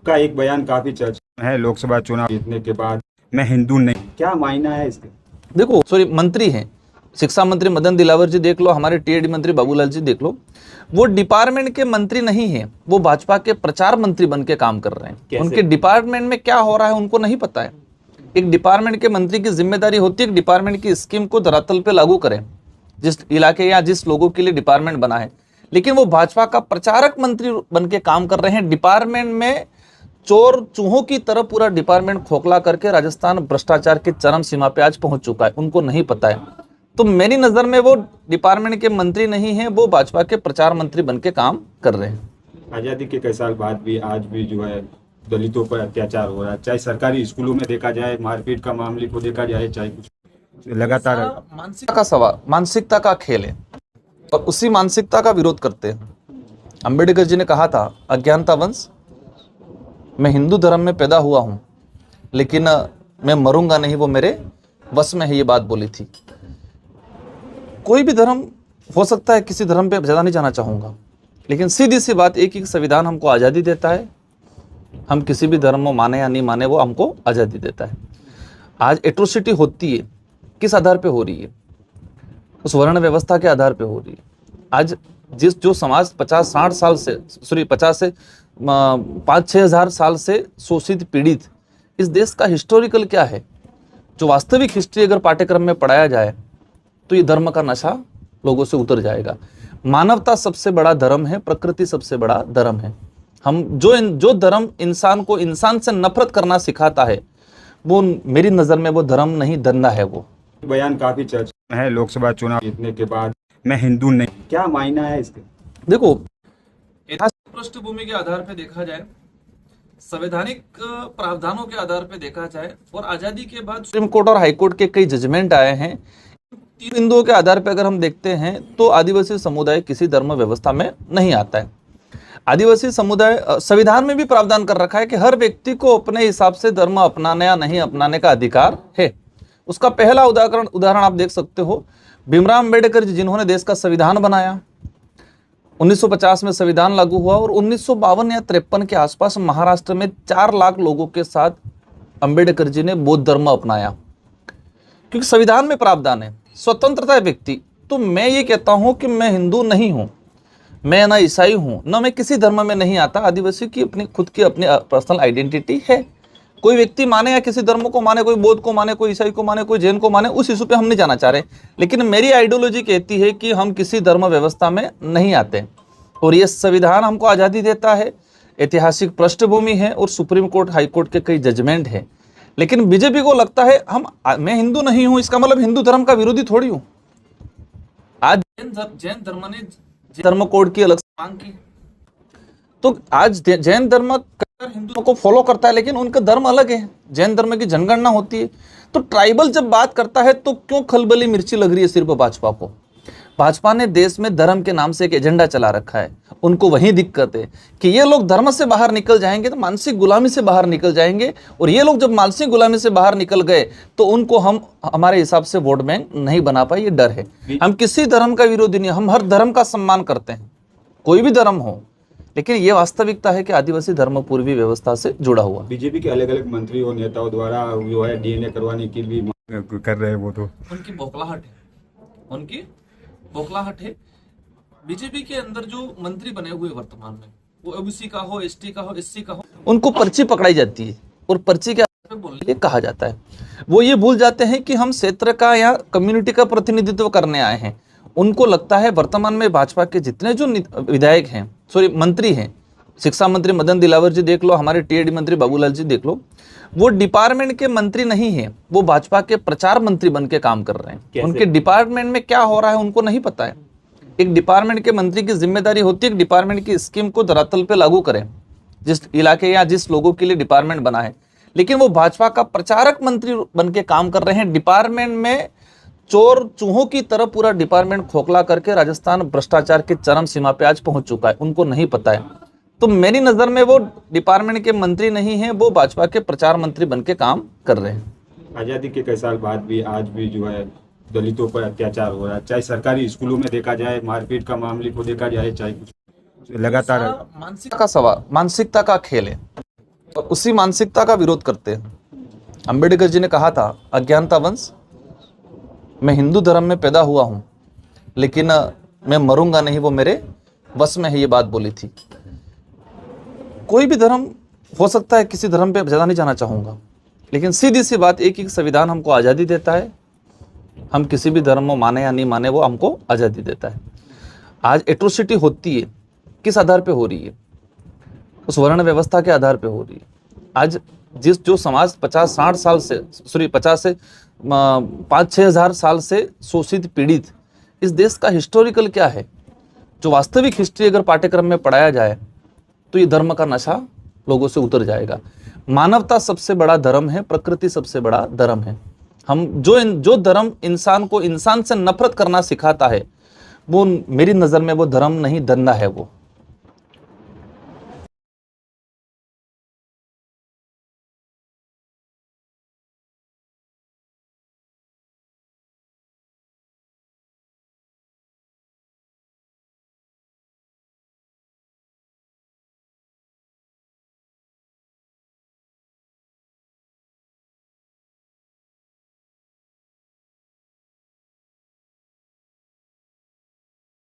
का एक बयान काफी चर्चा है लोकसभा चुनाव जीतने के बाद, मैं हिंदू नहीं, क्या मायना है इसके? देखो, सॉरी, मंत्री हैं, शिक्षा मंत्री मदन दिलावर जी देख लो, हमारे टीएडी मंत्री बाबूलाल जी देख लो, वो डिपार्टमेंट के मंत्री नहीं हैं, वो भाजपा के प्रचार मंत्री बन के काम कर रहे हैं। उनके डिपार्टमेंट में क्या हो रहा है उनको नहीं पता है। एक डिपार्टमेंट के मंत्री की जिम्मेदारी होती है कि डिपार्टमेंट की स्कीम को धरातल पे लागू करें, जिस इलाके या जिस लोगों के लिए डिपार्टमेंट बना है। लेकिन वो भाजपा का प्रचारक मंत्री बन के काम कर रहे हैं। डिपार्टमेंट में चोर चूहों की तरह पूरा डिपार्टमेंट खोखला करके राजस्थान भ्रष्टाचार के चरम सीमा पे आज पहुंच चुका है, उनको नहीं पता है। तो मेरी नजर में वो डिपार्टमेंट के मंत्री नहीं है, वो भाजपा के प्रचार मंत्री बन के काम कर रहे हैं। आजादी के कई साल बाद भी आज भी जो है दलितों पर अत्याचार हो रहा है, चाहे सरकारी स्कूलों में देखा जाए, मारपीट का मामले को देखा जाए, चाहे कुछ लगातार मानसिकता का सवाल, मानसिकता का खेल है और उसी मानसिकता का विरोध करते हैं। अंबेडकर जी ने कहा था, अज्ञानता वंश, मैं हिंदू धर्म में पैदा हुआ हूं लेकिन मैं मरूंगा नहीं, वो मेरे बस में है, ये बात बोली थी। कोई भी धर्म हो सकता है, किसी धर्म पे ज़्यादा नहीं जाना चाहूँगा, लेकिन सीधी सी बात एक ही, संविधान हमको आज़ादी देता है, हम किसी भी धर्म में माने या नहीं माने, वो हमको आज़ादी देता है। आज एट्रोसिटी होती है, किस आधार पे हो रही है? उस वर्ण व्यवस्था के आधार पे हो रही है। आज जो समाज 50-60 साल से, सॉरी 50 से 5-6 हज़ार साल से शोषित पीड़ित, इस देश का हिस्टोरिकल क्या है, जो वास्तविक हिस्ट्री अगर पाठ्यक्रम में पढ़ाया जाए तो ये धर्म का नशा लोगों से उतर जाएगा। मानवता सबसे बड़ा धर्म है, प्रकृति सबसे बड़ा धर्म है। हम जो धर्म इंसान को इंसान से नफरत करना सिखाता है, वो मेरी नज़र में वो धर्म नहीं, धंधा है। वो बयान काफी चर्चा है लोकसभा चुनाव जीतने के बाद, मैं हिंदू नहीं, क्या मायना है इसके? देखो, ऐतिहासिक पृष्ठभूमि के आधार पे देखा जाए, संवैधानिक प्रावधानों के आधार पे देखा जाए, और आजादी के बाद सुप्रीम कोर्ट और हाई कोर्ट के कई जजमेंट आए हैं, तीन बिंदुओं के आधार पे अगर हम देखते हैं तो आदिवासी समुदाय किसी धर्म व्यवस्था में नहीं आता है। आदिवासी समुदाय, संविधान में भी प्रावधान कर रखा है कि हर व्यक्ति को अपने हिसाब से धर्म अपनाने या नहीं अपनाने का अधिकार है। उसका पहला उदाहरण आप देख सकते हो, भीमराव अंबेडकर जी, जिन्होंने देश का संविधान बनाया। 1950 में संविधान लागू हुआ और 1952 या 53 के आसपास महाराष्ट्र में 4 लाख लोगों के साथ अंबेडकर जी ने बौद्ध धर्म अपनाया, क्योंकि संविधान में प्रावधान है, स्वतंत्रता है व्यक्ति। तो मैं ये कहता हूं कि मैं हिंदू नहीं हूं, मैं ना ईसाई हूं, ना मैं किसी धर्म में नहीं आता। आदिवासी की अपनी खुद की अपनी पर्सनल आइडेंटिटी है। कोई व्यक्ति माने या किसी धर्म को माने, कोई बौद्ध को माने, कोई ईसाई को माने, कोई जैन को माने, उस इशू पे हम नहीं जाना चाह रहे। लेकिन मेरी आइडियोलॉजी कहती है कि हम किसी धर्म व्यवस्था में नहीं आते, और ये संविधान हमको आज़ादी देता है, ऐतिहासिक पृष्ठभूमि है और सुप्रीम कोर्ट, हाई कोर्ट के कई जजमेंट है। लेकिन बीजेपी को लगता है मैं हिंदू नहीं हूं, इसका मतलब हिंदू धर्म का विरोधी थोड़ी हूं। आज जैन धर्म ने धर्म कोड की अलग मांग की, तो आज जैन धर्म हिंदुओं को फॉलो करता है, लेकिन उनका धर्म अलग है, जैन धर्म की जनगणना होती है। तो ट्राइबल जब बात करता है तो क्यों खलबली मिर्ची लग रही है सिर्फ भाजपा को? भाजपा ने देश में धर्म के नाम से एक एजेंडा चला रखा है। उनको वही दिक्कत है कि ये लोग धर्म से बाहर निकल जाएंगे तो मानसिक गुलामी से बाहर निकल जाएंगे, और ये लोग जब मानसिक गुलामी से बाहर निकल गए तो उनको हम हमारे हिसाब से वोट बैंक नहीं बना पाए। ये डर है। हम किसी धर्म का विरोधी नहीं, हम हर धर्म का सम्मान करते हैं, कोई भी धर्म हो, लेकिन ये वास्तविकता है कि आदिवासी धर्म पूर्वी व्यवस्था से जुड़ा हुआ। बीजेपी के अलग अलग मंत्री और नेताओं द्वारा जो है डीएनए करवाने की भी कर रहे हैं, वो तो उनकी बौखलाहट है, उनकी बौखलाहट है। बीजेपी के अंदर जो मंत्री बने हुए वर्तमान में, वो ओबीसी का हो, एसटी का हो, एससी का हो, उनको पर्ची पकड़ाई जाती है और पर्ची के आधार पर बोलने कहा जाता है। वो ये भूल जाते हैं कि हम क्षेत्र का या कम्युनिटी का प्रतिनिधित्व करने आए हैं। उनको लगता है वर्तमान में भाजपा के जितने जो विधायक हैं, सॉरी मंत्री हैं, शिक्षा मंत्री मदन दिलावर जी देख लो, हमारे टीएडी मंत्री बाबूलाल जी देख लो, वो डिपार्टमेंट के मंत्री नहीं है, वो भाजपा के प्रचार मंत्री बन के काम कर रहे हैं। उनके डिपार्टमेंट में क्या हो रहा है उनको नहीं पता है। एक डिपार्टमेंट के मंत्री की जिम्मेदारी होती है कि डिपार्टमेंट की स्कीम को धरातल पे लागू करें, जिस इलाके या जिस लोगों के लिए डिपार्टमेंट बना है। लेकिन वो भाजपा का प्रचारक मंत्री बन के काम कर रहे हैं। डिपार्टमेंट में चोर चूहों की तरह पूरा डिपार्टमेंट खोखला करके राजस्थान भ्रष्टाचार के चरम सीमा पे आज पहुंच चुका है, उनको नहीं पता है। तो मेरी नजर में वो डिपार्टमेंट के मंत्री नहीं है, वो भाजपा के प्रचार मंत्री बन के काम कर रहे हैं। आजादी के कई साल बाद भी आज भी जो है दलितों पर अत्याचार हो रहा है, चाहे सरकारी स्कूलों में देखा जाए, मारपीट का मामले को देखा जाए, चाहे कुछ लगातार मानसिकता का सवाल, मानसिकता का खेल है और उसी मानसिकता का विरोध करते हैं। अंबेडकर जी ने कहा था, अज्ञानता वंश, मैं हिंदू धर्म में पैदा हुआ हूं लेकिन मैं मरूंगा नहीं, वो मेरे बस में है, ये बात बोली थी। कोई भी धर्म हो सकता है, किसी धर्म पे ज़्यादा नहीं जाना चाहूँगा, लेकिन सीधी सी बात एक ही, संविधान हमको आज़ादी देता है, हम किसी भी धर्म में माने या नहीं माने, वो हमको आज़ादी देता है। आज एट्रोसिटी होती है, किस आधार पे हो रही है? उस वर्ण व्यवस्था के आधार पे हो रही है। आज जो समाज 50-60 साल से, 50 से 5-6 हज़ार साल से शोषित पीड़ित, इस देश का हिस्टोरिकल क्या है, जो वास्तविक हिस्ट्री अगर पाठ्यक्रम में पढ़ाया जाए तो ये धर्म का नशा लोगों से उतर जाएगा। मानवता सबसे बड़ा धर्म है, प्रकृति सबसे बड़ा धर्म है। हम जो धर्म इंसान को इंसान से नफरत करना सिखाता है, वो मेरी नज़र में वो धर्म नहीं, धंधा है वो।